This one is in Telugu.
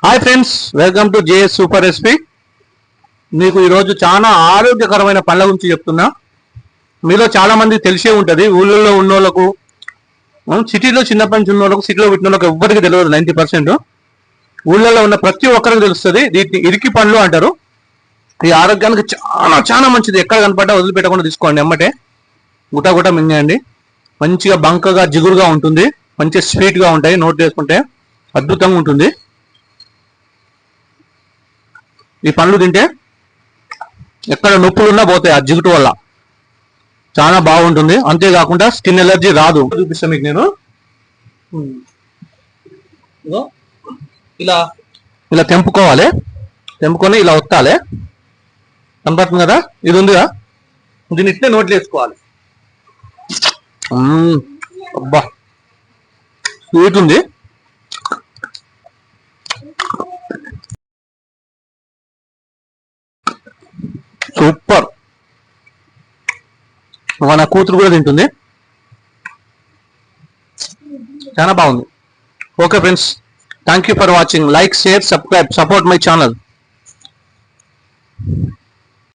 Hi friends, welcome to JS super recipe. మీకు ఈరోజు చాలా ఆరోగ్యకరమైన పండ్ల గురించి చెప్తున్నా. మీలో చాలా మంది తెలిసే ఉంటుంది, ఊళ్ళల్లో ఉన్నోళ్ళకు, సిటీలో చిన్నప్పటి నుంచి ఉన్నోళ్ళకు, సిటీలో పుట్టిన వాళ్ళకి ఎవ్వరికి తెలియదు. 90% ఊళ్ళల్లో ఉన్న ప్రతి ఒక్కరికి తెలుస్తుంది. వీటిని ఇరికి పండ్లు అంటారు. ఈ ఆరోగ్యానికి చాలా చాలా మంచిది. ఎక్కడ కనపడ్డా వదిలిపెట్టకుండా తీసుకోండి. ఎమ్మటే గుట్ట గుట్ట మింగండి. మంచిగా బంకగా జిగురుగా ఉంటుంది, మంచిగా స్వీట్గా ఉంటాయి. నోట్ వేసుకుంటే అద్భుతంగా ఉంటుంది. ఈ పండ్లు తింటే ఎక్కడ నొప్పులున్నా పోతాయి ఆ జిగుటు వల్ల. చాలా బాగుంటుంది. అంతేకాకుండా స్కిన్ ఎలర్జీ రాదు. చూపిస్తాను మీకు నేను. ఇలా ఇలా తెంపుకోవాలి. తెంపుకొని ఇలా ఒత్తాలి. కనపడుతుంది కదా, ఇది ఉందిగా, దీన్ని ఇట్లే నోట్లు వేసుకోవాలి. అబ్బా స్వీట్ ఉంది. సూపర్. మన కూతురు కూడా తింటుంది. చాలా బాగుంది. Okay friends, thank you for watching. Like, share, subscribe, support my channel.